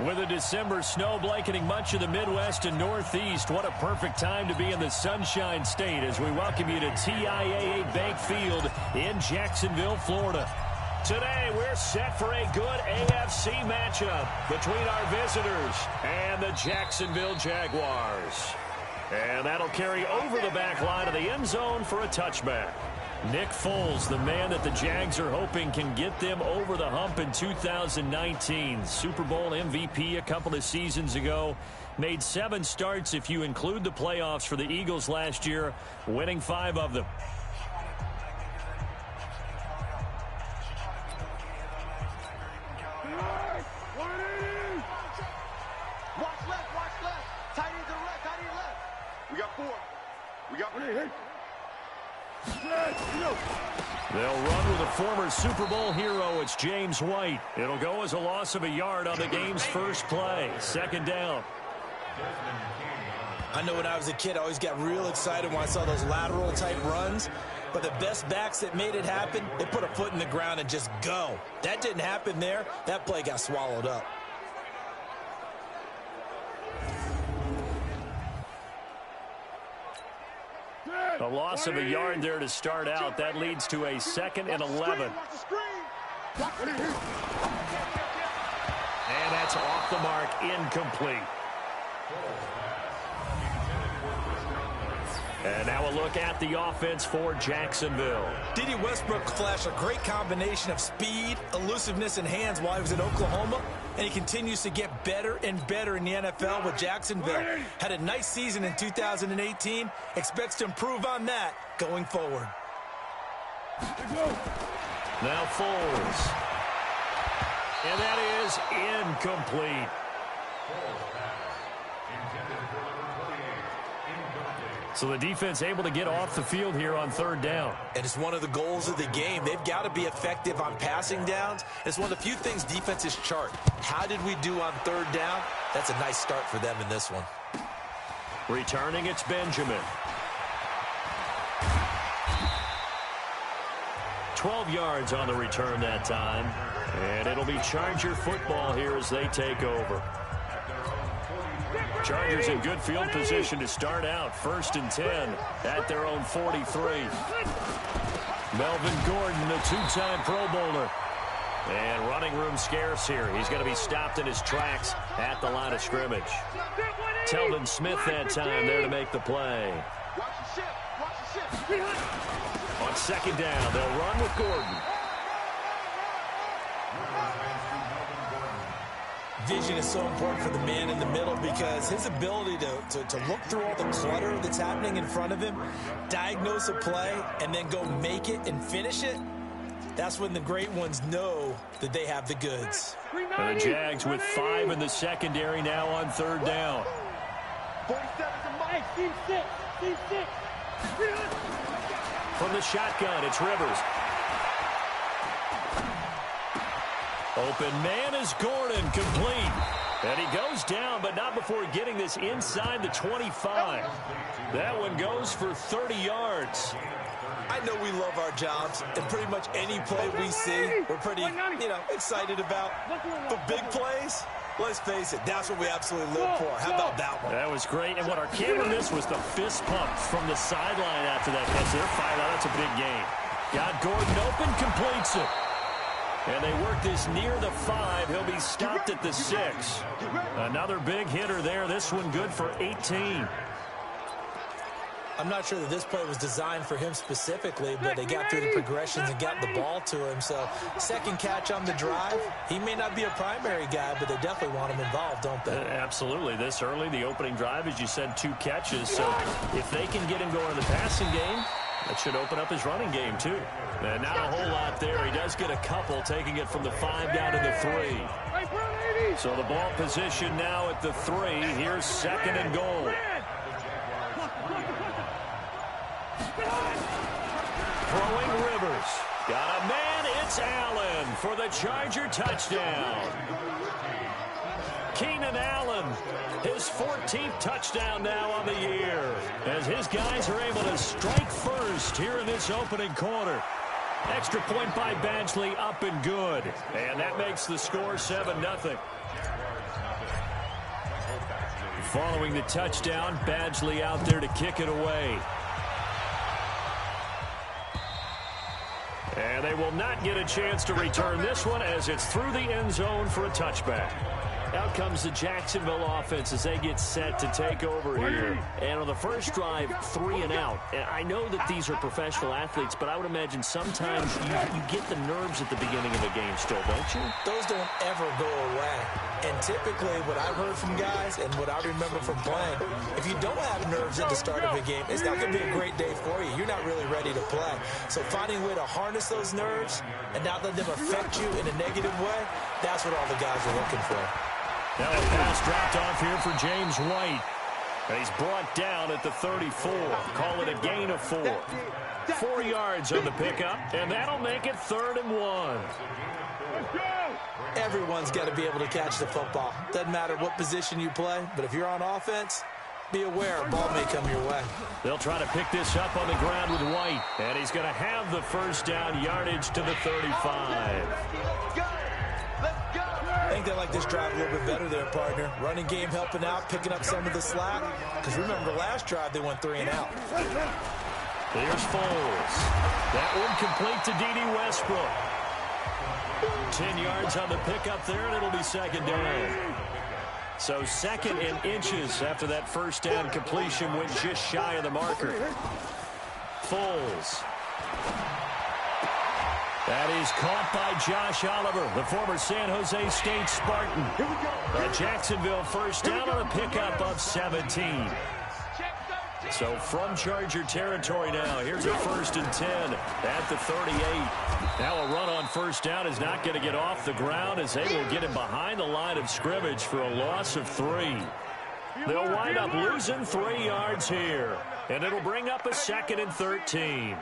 With a December snow blanketing much of the Midwest and Northeast, what a perfect time to be in the Sunshine State as we welcome you to TIAA Bank Field in Jacksonville, Florida. Today, we're set for a good AFC matchup between our visitors and the Jacksonville Jaguars. And that'll carry over the back line of the end zone for a touchback. Nick Foles, the man that the Jags are hoping can get them over the hump in 2019. Super Bowl MVP a couple of seasons ago. Made 7 starts if you include the playoffs for the Eagles last year, winning 5 of them. They'll run with a former Super Bowl hero. It's James White. It'll go as a loss of a yard on the game's first play. Second down. I know when I was a kid, I always got real excited when I saw those lateral type runs. But the best backs that made it happen, they put a foot in the ground and just go. That didn't happen there. That play got swallowed up. A loss of a yard there to start out. That leads to a 2nd and 11. And that's off the mark, incomplete. And now a look at the offense for Jacksonville. Dede Westbrook flashed a great combination of speed, elusiveness, and hands while he was in Oklahoma, and he continues to get better and better in the NFL with Jacksonville. Had a nice season in 2018, expects to improve on that going forward. Now Foles. And that is incomplete. So the defense able to get off the field here on 3rd down. And it's one of the goals of the game. They've got to be effective on passing downs. It's one of the few things defenses chart. How did we do on 3rd down? That's a nice start for them in this one. Returning, it's Benjamin. 12 yards on the return that time. And it'll be Charger football here as they take over. Chargers in good field position to start out. 1st and 10 at their own 43. Melvin Gordon, the 2-time Pro Bowler. And running room scarce here. He's going to be stopped in his tracks at the line of scrimmage. Telvin Smith that time there to make the play. On 2nd down, they'll run with Gordon. Vision is so important for the man in the middle because his ability to look through all the clutter that's happening in front of him, diagnose a play, and then go make it and finish it, that's when the great ones know that they have the goods. And the Jags with 5 in the secondary now on 3rd down. 47 to Mike, C6. From the shotgun, it's Rivers. Open man is Gordon, complete. And he goes down, but not before getting this inside the 25. That one goes for 30 yards. I know we love our jobs, and pretty much any play we see, we're pretty, excited about. But big plays, let's face it, that's what we absolutely live for. How about that one? That was great. And what our camera missed was the fist pump from the sideline after that catch. They're fired out. That's a big game. Got Gordon open, completes it. And they work this near the 5. He'll be stopped at the 6. Another big hitter there. This one good for 18. I'm not sure that this play was designed for him specifically, but they got through the progressions and got the ball to him. So, 2nd catch on the drive. He may not be a primary guy, but they definitely want him involved, don't they? Absolutely. This early, the opening drive, as you said, 2 catches. So, if they can get him going in the passing game, that should open up his running game, too. And not a whole lot there. He does get a couple, taking it from the 5 down to the 3. So the ball position now at the 3. Here's 2nd and goal. Throwing Rivers. Got a man. It's Allen for the Charger touchdown. Keenan Allen, his 14th touchdown now on the year, as his guys are able to strike first here in this opening quarter. Extra point by Badgley, up and good. And that makes the score 7-0. Following the touchdown, Badgley out there to kick it away. And they will not get a chance to return this one as it's through the end zone for a touchback. Out comes the Jacksonville offense as they get set to take over here. And on the first drive, 3 and out. And I know that these are professional athletes, but I would imagine sometimes you get the nerves at the beginning of a game still, don't you? Those don't ever go away. And typically what I've heard from guys and what I remember from playing, if you don't have nerves at the start of a game, it's not going to be a great day for you. You're not really ready to play. So finding a way to harness those nerves and not let them affect you in a negative way, that's what all the guys are looking for. Now a pass dropped off here for James White. And he's brought down at the 34. Call it a gain of 4. 4 yards on the pickup, and that'll make it 3rd and 1. Everyone's got to be able to catch the football. Doesn't matter what position you play, but if you're on offense, be aware a ball may come your way. They'll try to pick this up on the ground with White, and he's going to have the first down yardage to the 35. I think they like this drive a little bit better there, partner. Running game helping out, picking up some of the slack. Because remember, last drive they went 3 and out. Here's Foles. That one complete to D.D. Westbrook. 10 yards on the pickup there, and it'll be 2nd down. So 2nd and inches after that first down completion went just shy of the marker. Foles. That is caught by Josh Oliver, the former San Jose State Spartan. A Jacksonville first down on a pickup of 17. So from Charger territory now, here's a 1st and 10 at the 38. Now a run on first down is not going to get off the ground as they will get him behind the line of scrimmage for a loss of 3. They'll wind up losing 3 yards here, and it'll bring up a 2nd and 13.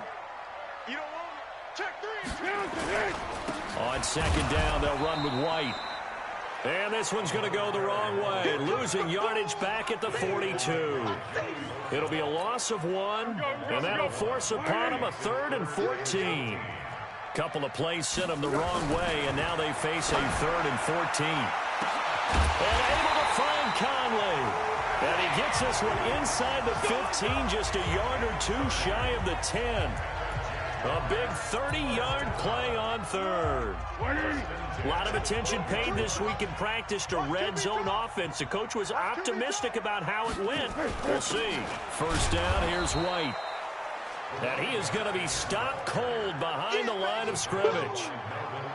On 2nd down, they'll run with White. And this one's going to go the wrong way, losing yardage back at the 42. It'll be a loss of 1, and that'll force upon them a 3rd and 14. Couple of plays sent them the wrong way, and now they face a 3rd and 14. And able to find Conley. And he gets this one inside the 15, just a yard or 2 shy of the 10. A big 30-yard play on 3rd. A lot of attention paid this week in practice to red zone offense. The coach was optimistic about how it went. We'll see. First down, here's White. And he is going to be stopped cold behind the line of scrimmage.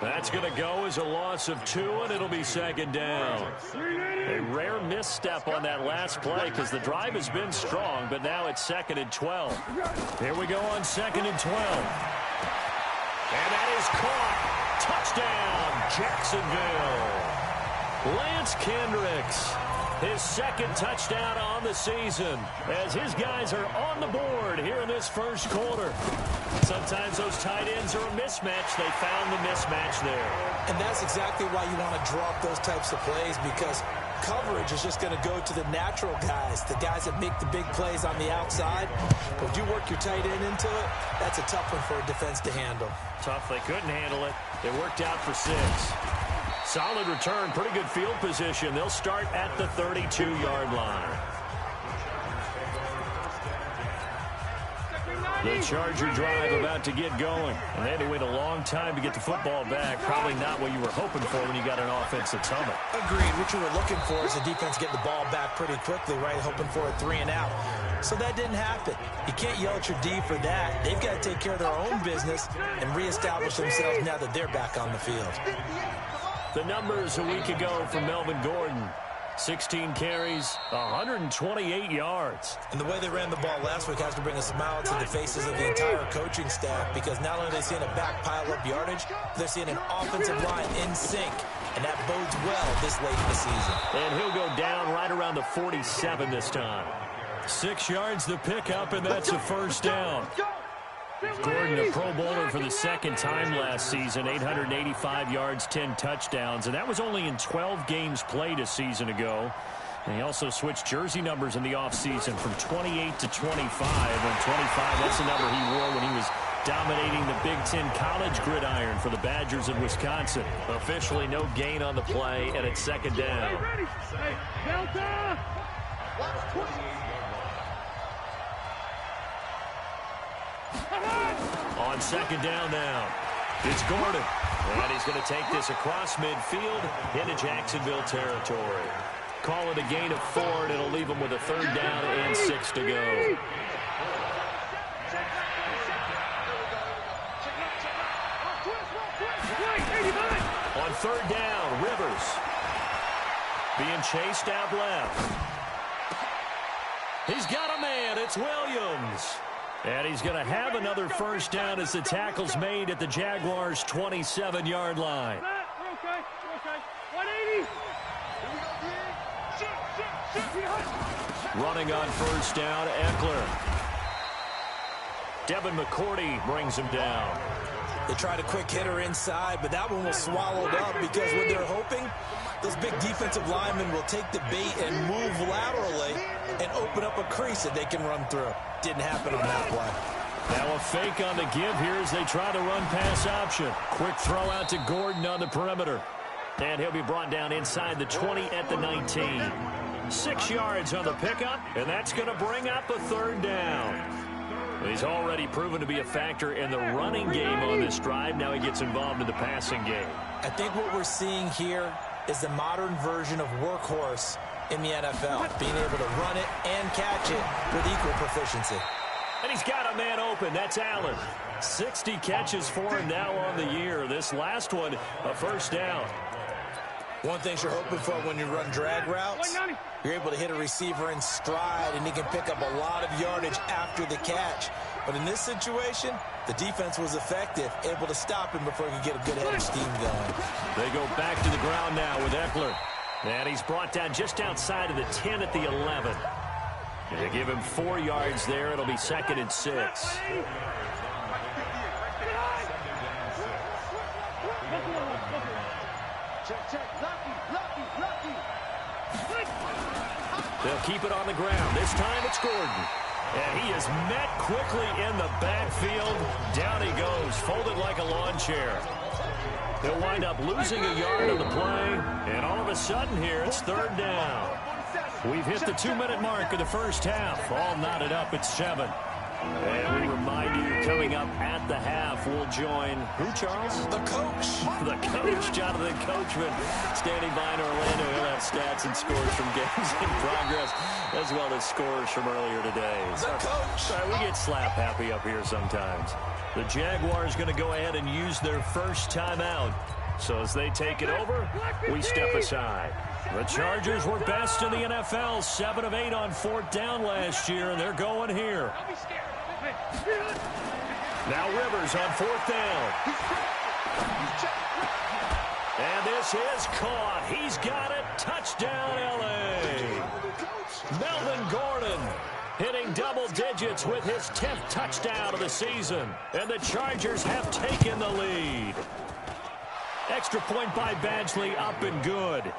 That's going to go as a loss of 2, and it'll be 2nd down. A rare misstep on that last play because the drive has been strong, but now it's 2nd and 12. Here we go on 2nd and 12. And that is caught. Touchdown, Jacksonville. Lance Kendricks, his 2nd touchdown on the season as his guys are on the board here in this first quarter. Sometimes those tight ends are a mismatch. They found the mismatch there. And that's exactly why you want to drop those types of plays, because coverage is just going to go to the natural guys, the guys that make the big plays on the outside. But if you work your tight end into it, that's a tough one for a defense to handle. Tough. They couldn't handle it. It worked out for 6. Solid return. Pretty good field position. They'll start at the 32-yard line. The Charger drive about to get going. And they had to wait a long time to get the football back. Probably not what you were hoping for when you got an offense that's humming. Agreed. What you were looking for is the defense get the ball back pretty quickly, right? Hoping for a 3 and out. So that didn't happen. You can't yell at your D for that. They've got to take care of their own business and reestablish themselves now that they're back on the field. The numbers a week ago from Melvin Gordon. 16 carries, 128 yards. And the way they ran the ball last week has to bring a smile to the faces of the entire coaching staff, because not only are they seeing a back pile up yardage, they're seeing an offensive line in sync, and that bodes well this late in the season. And he'll go down right around the 47 this time. 6 yards the pickup, and that's a first down. Gordon, a Pro Bowler for the 2nd time last season, 885 yards, 10 touchdowns, and that was only in 12 games played a season ago. And he also switched jersey numbers in the offseason from 28 to 25. And 25, that's the number he wore when he was dominating the Big Ten college gridiron for the Badgers of Wisconsin. Officially no gain on the play, and it's second down. Hey, Delta! On second down now, it's Gordon. And he's going to take this across midfield into Jacksonville territory. Call it a gain of 4, and it'll leave him with a third down and 6 to go. On third down, Rivers being chased out left. He's got a man. It's Williams. And he's going to have another first down as the tackle's made at the Jaguars' 27-yard line. We're okay. 180. Running on first down, Eckler. Devin McCourty brings him down. They tried a quick hitter inside, but that one was swallowed up because what they're hoping, those big defensive linemen will take the bait and move laterally and open up a crease that they can run through. Didn't happen on that play. Now a fake on the give here as they try to run pass option. Quick throw out to Gordon on the perimeter. And he'll be brought down inside the 20 at the 19. 6 yards on the pickup, and that's going to bring up a third down. He's already proven to be a factor in the running game on this drive. Now he gets involved in the passing game. I think what we're seeing here is the modern version of workhorse in the NFL, being able to run it and catch it with equal proficiency. And he's got a man open. That's Allen. 60 catches for him now on the year. This last one, a first down. One thing you're hoping for when you run drag routes, you're able to hit a receiver in stride, and he can pick up a lot of yardage after the catch. But in this situation, the defense was effective, able to stop him before he could get a good head of steam going. They go back to the ground now with Eckler. And he's brought down just outside of the 10 at the 11. They give him 4 yards there. It'll be second and 6. They'll keep it on the ground. This time it's Gordon. And he is met quickly in the backfield. Down he goes, folded like a lawn chair. They'll wind up losing a yard on the play. And all of a sudden here, it's third down. We've hit the 2-minute mark of the first half. All knotted up at 7. And we remind you, coming up at the half, we'll join, who, Charles? The coach. The coach, Jonathan Coachman, standing by in Orlando. He'll have stats and scores from games in progress, as well as scores from earlier today. The coach. Sorry, we get slap happy up here sometimes. The Jaguars going to go ahead and use their first timeout. So as they take it over, we step aside. The Chargers were best in the NFL, 7 of 8 on 4th down last year, and they're going here. Now Rivers on 4th down. And this is caught. He's got it. Touchdown, L.A. Melvin Gordon hitting double digits with his 10th touchdown of the season. And the Chargers have taken the lead. Extra point by Badgley, up and good.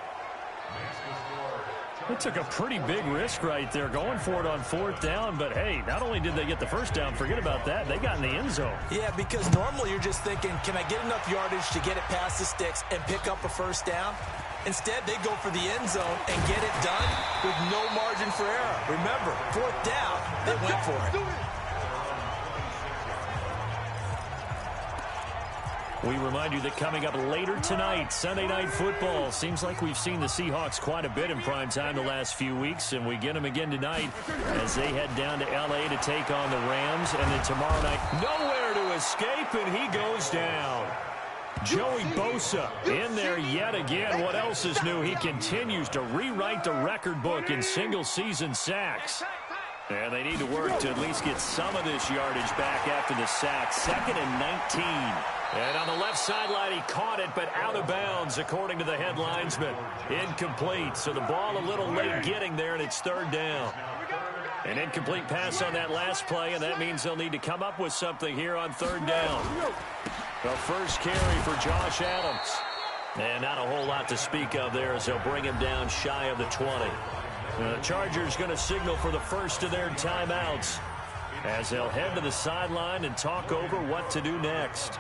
They took a pretty big risk right there, going for it on 4th down. But, hey, not only did they get the first down, forget about that, they got in the end zone. Yeah, because normally you're just thinking, can I get enough yardage to get it past the sticks and pick up a first down? Instead, they go for the end zone and get it done with no margin for error. Remember, 4th down, they went for it. We remind you that coming up later tonight, Sunday Night Football. Seems like we've seen the Seahawks quite a bit in prime time the last few weeks, and we get them again tonight as they head down to L.A. to take on the Rams. And then tomorrow night, nowhere to escape, and he goes down. Joey Bosa in there yet again. What else is new? He continues to rewrite the record book in single-season sacks. And they need to work to at least get some of this yardage back after the sack. 2nd and 19. And on the left sideline, he caught it, but out of bounds, according to the head linesman. Incomplete, so the ball a little late getting there, and it's 3rd down. An incomplete pass on that last play, and that means they'll need to come up with something here on 3rd down. The first carry for Josh Adams. And not a whole lot to speak of there as they'll bring him down shy of the 20. The Chargers going to signal for the first of their timeouts. as they'll head to the sideline and talk over what to do next.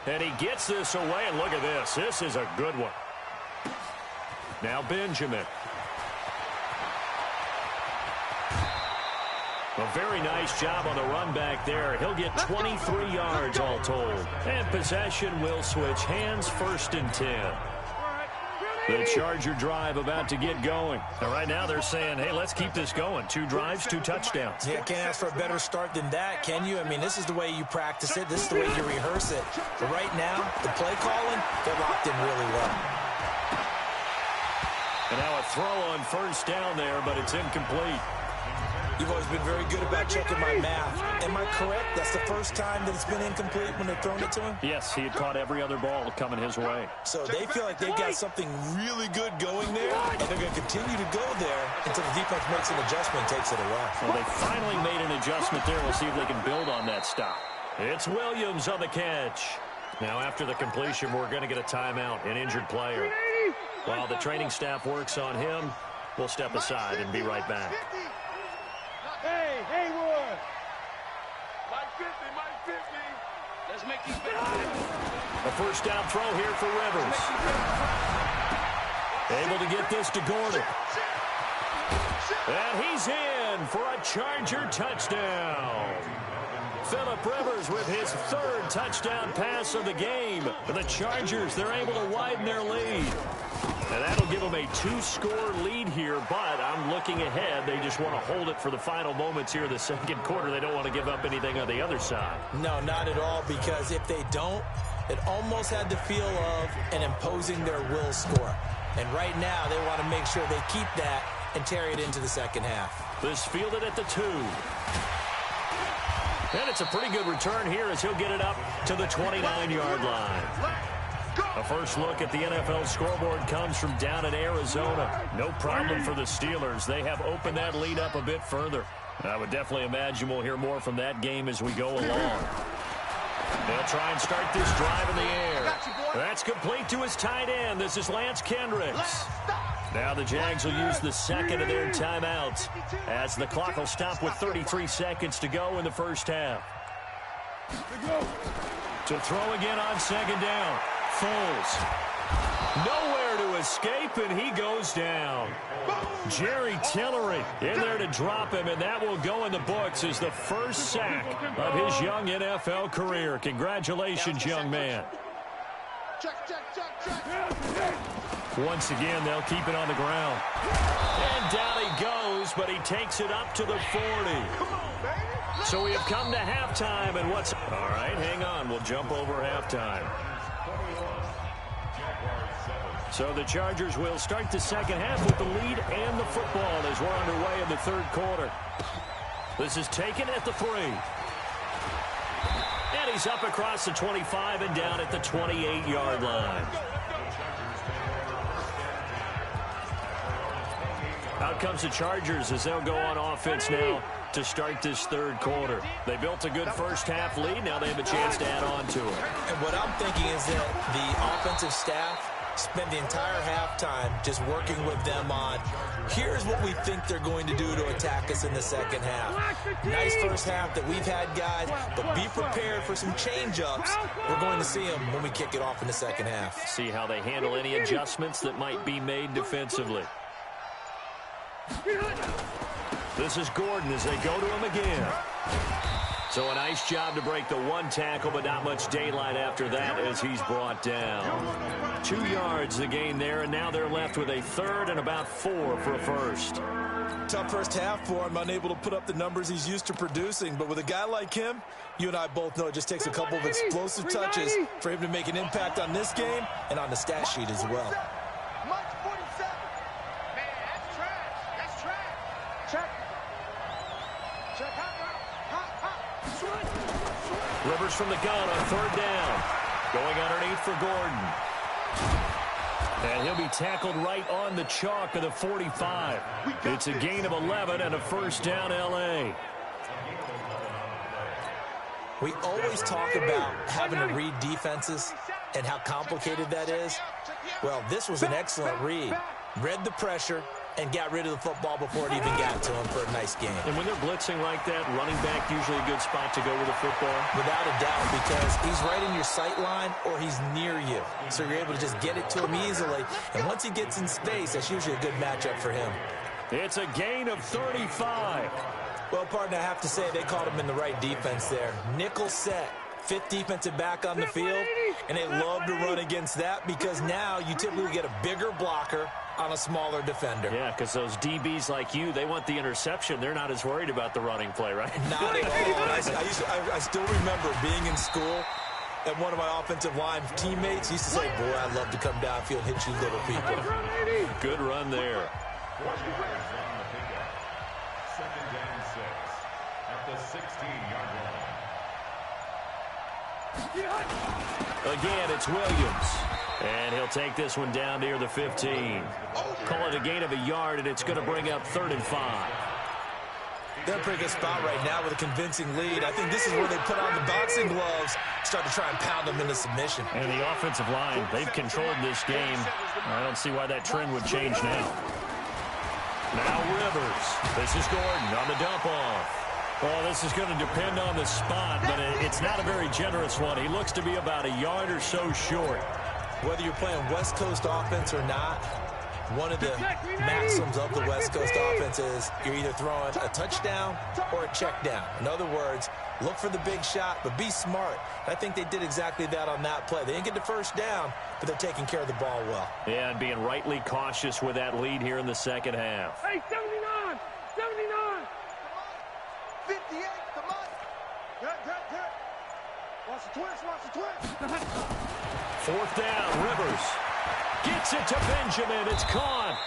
And he gets this away, and look at this. This is a good one. Now Benjamin. A very nice job on the run back there. He'll get 23 yards all told. And possession will switch hands, 1st and 10. The Charger drive about to get going. And right now they're saying, hey, let's keep this going. 2 drives, 2 touchdowns. Yeah, can't ask for a better start than that, can you? I mean, this is the way you practice it. This is the way you rehearse it. But right now, the play calling, they're locked in really well. And now a throw on 1st down there, but it's incomplete. You've always been very good about checking my math. Am I correct? That's the first time that it's been incomplete when they've thrown it to him? Yes, he had caught every other ball coming his way. So they feel like they've got something really good going there, and they're going to continue to go there until the defense makes an adjustment and takes it away. Well, they finally made an adjustment there. We'll see if they can build on that stop. It's Williams on the catch. Now, after the completion, we're going to get a timeout, an injured player. While the training staff works on him, we'll step aside and be right back. Hey, Haywood! Mike 50, Mike 50. Let's make these big. A 1st down throw here for Rivers. Able to get this to Gordon. And he's in for a Charger touchdown. Phillip Rivers with his 3rd touchdown pass of the game. The Chargers, they're able to widen their lead. And that'll give them a 2-score lead here, but I'm looking ahead. They just want to hold it for the final moments here in the 2nd quarter. They don't want to give up anything on the other side. No, not at all, because if they don't, it almost had the feel of an imposing their will score. And right now, they want to make sure they keep that and carry it into the 2nd half. This fielded at the 2. And it's a pretty good return here as he'll get it up to the 29-yard line. A first look at the NFL scoreboard comes from down in Arizona. No problem for the Steelers. They have opened that lead up a bit further. I would definitely imagine we'll hear more from that game as we go along. They'll try and start this drive in the air. That's complete to his tight end. This is Lance Kendricks. Now the Jags will use the 2nd of their timeouts as the clock will stop with 33 seconds to go in the 1st half. To throw again on 2nd down. Foles. Nowhere to escape, and he goes down. Jerry Tillery in there to drop him, and that will go in the books as the 1st sack of his young NFL career. Congratulations, young man. Once again, they'll keep it on the ground. And down he goes, but he takes it up to the 40. So we have come to halftime, and what's... All right, hang on. We'll jump over halftime. So the Chargers will start the 2nd half with the lead and the football as we're underway in the 3rd quarter. This is taken at the 3. And he's up across the 25 and down at the 28-yard line. Out comes the Chargers as they'll go on offense now to start this 3rd quarter. They built a good 1st half lead. Now they have a chance to add on to it. And what I'm thinking is that the offensive staff spend the entire halftime just working with them on, here's what we think they're going to do to attack us in the 2nd half. Nice 1st half that we've had, guys, but be prepared for some change-ups. We're going to see them when we kick it off in the 2nd half. See how they handle any adjustments that might be made defensively. This is Gordon as they go to him again. So a nice job to break the 1 tackle, but not much daylight after that as he's brought down. 2 yards the gain there, and now they're left with a 3rd and about 4 for a 1st. Tough 1st half for him, unable to put up the numbers he's used to producing. But with a guy like him, you and I both know it just takes a couple of explosive touches for him to make an impact on this game and on the stat sheet as well. Rivers from the gun on 3rd down. Going underneath for Gordon. And he'll be tackled right on the chalk of the 45. It's a gain of 11 and a 1st down, L.A. We always talk about having to read defenses and how complicated that is. Well, this was an excellent read. Read the pressure and got rid of the football before it even got to him for a nice game. And when they're blitzing like that, running back usually a good spot to go with the football? Without a doubt, because he's right in your sight line or he's near you. So you're able to just get it to him easily. And once he gets in space, that's usually a good matchup for him. It's a gain of 35. Well, partner, I have to say they caught him in the right defense there. Nickel set. 5th defensive back on the field, and they love to run against that because now you typically get a bigger blocker on a smaller defender. Yeah, because those DBs like you, they want the interception. They're not as worried about the running play, right? Not at all. I still remember being in school, and one of my offensive line teammates used to say, boy, I'd love to come downfield and hit you little people. Good run there. Second down 6 at the 16-yard line. Again, it's Williams. And he'll take this one down near the 15. Call it a gain of a yard, and it's going to bring up 3rd and 5. They're in a pretty good spot right now with a convincing lead. I think this is where they put on the boxing gloves, start to try and pound them into submission. And the offensive line, they've controlled this game. I don't see why that trend would change now. Now Rivers. This is Gordon on the dump-off. Well, this is going to depend on the spot, but it's not a very generous one. He looks to be about a yard or so short. Whether you're playing West Coast offense or not, one of the maxims of the West Coast offense is you're either throwing a touchdown or a check down. In other words, look for the big shot, but be smart. I think they did exactly that on that play. They didn't get the first down, but they're taking care of the ball well. Yeah, and being rightly cautious with that lead here in the second half. Hey, 79! 79! 58, come on! Good. Watch the twist. 4th down, Rivers. Gets it to Benjamin. It's caught.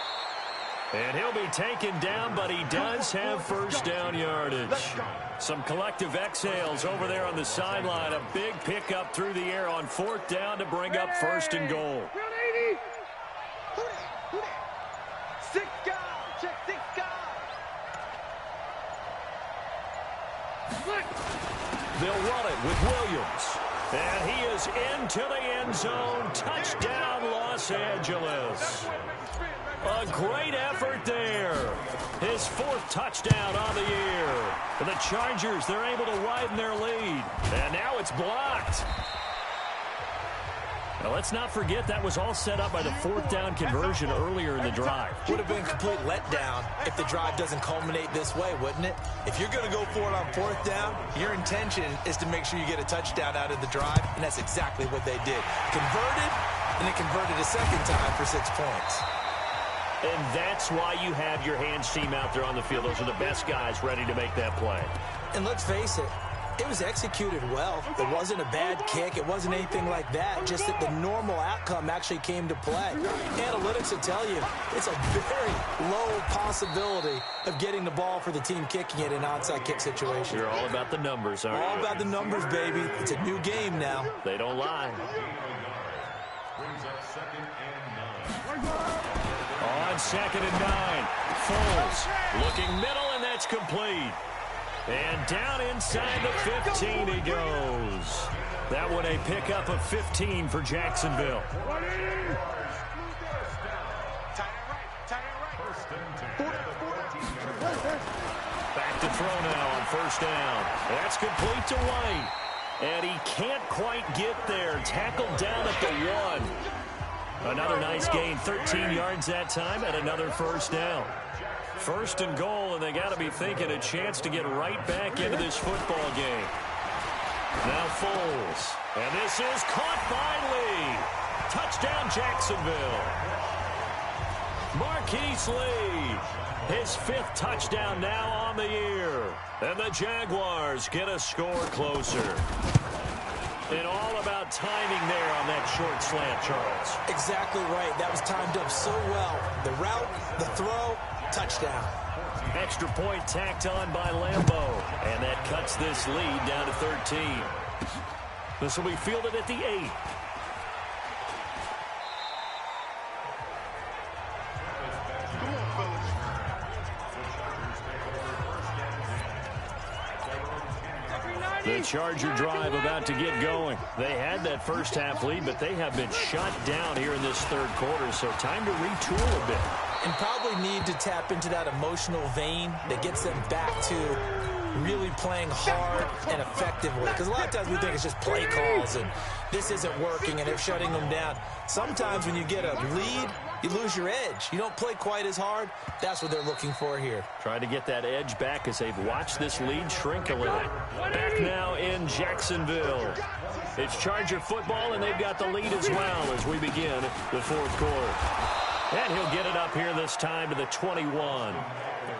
And he'll be taken down, but he does have first down yardage. Some collective exhales over there on the sideline. A big pickup through the air on 4th down to bring up 1st and goal. 6 guys. Check 6 guys. They'll run it with Williams. And he is into the end zone. Touchdown, Los Angeles. A great effort there. His 4th touchdown on the year. And the Chargers, they're able to widen their lead. And now it's blocked. Now, let's not forget that was all set up by the 4th down conversion earlier in the drive. Would have been a complete letdown if the drive doesn't culminate this way, wouldn't it? If you're going to go for it on 4th down, your intention is to make sure you get a touchdown out of the drive, and that's exactly what they did. Converted, and they converted a second time for 6 points. And that's why you have your hands team out there on the field. Those are the best guys ready to make that play. And let's face it, it was executed well. It wasn't a bad kick. It wasn't anything like that. Just that the normal outcome actually came to play. Analytics will tell you it's a very low possibility of getting the ball for the team kicking it in an onside kick situation. You're all about the numbers, aren't you? All about the numbers, baby. It's a new game now. They don't lie. Brings up 2nd and 9. On 2nd and 9, Foles looking middle, and that's complete. And down inside the 15 he goes. That one a pickup of 15 for Jacksonville. Back to throw now on 1st down. That's complete to White. And he can't quite get there. Tackled down at the 1. Another nice gain, 13 yards that time, and another 1st down. 1st and goal, and they got to be thinking a chance to get right back into this football game. Now Foles, and this is caught by Lee. Touchdown, Jacksonville. Marquise Lee, his 5th touchdown now on the year. And the Jaguars get a score closer. And all about timing there on that short slant, Charles. Exactly right. That was timed up so well. The route, the throw, touchdown. Extra point tacked on by Lambeau. And that cuts this lead down to 13. This will be fielded at the 8. The Charger drive about to get going. They had that first half lead, but they have been shut down here in this 3rd quarter, so time to retool a bit. and probably need to tap into that emotional vein that gets them back to really playing hard and effectively. Because a lot of times we think it's just play calls and this isn't working and they're shutting them down. Sometimes when you get a lead, you lose your edge. You don't play quite as hard. That's what they're looking for here. Trying to get that edge back as they've watched this lead shrink a little. Back now in Jacksonville. It's Charger football, and they've got the lead as well as we begin the fourth quarter. And he'll get it up here this time to the 21.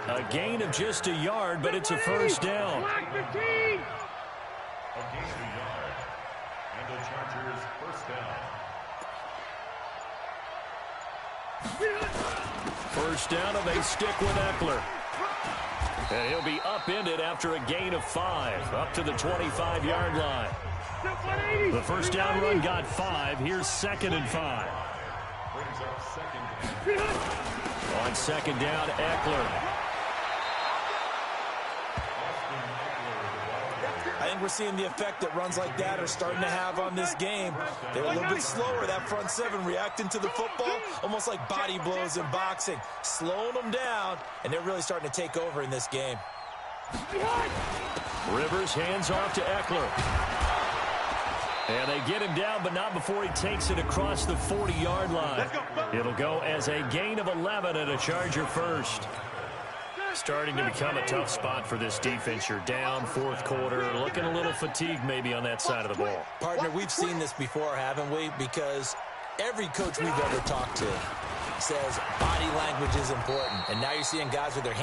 A gain of just a yard, but it's a first down. A gain of a yard. And the Chargers first down. First down, and they stick with Eckler. And he'll be upended after a gain of 5, up to the 25-yard line. The first down run got 5. Here's 2nd and 5. Brings up second down. On second down, Eckler. I think we're seeing the effect that runs like that are starting to have on this game. They're a little bit slower, that front seven, reacting to the football, almost like body blows in boxing, slowing them down, and they're really starting to take over in this game. Rivers hands off to Eckler. And they get him down, but not before he takes it across the 40-yard line. It'll go as a gain of 11 and a Charger first. Starting to become a tough spot for this defense. You're down, fourth quarter, looking a little fatigued maybe on that side of the ball. Partner, we've seen this before, haven't we? Because every coach we've ever talked to says body language is important. And now you're seeing guys with their hands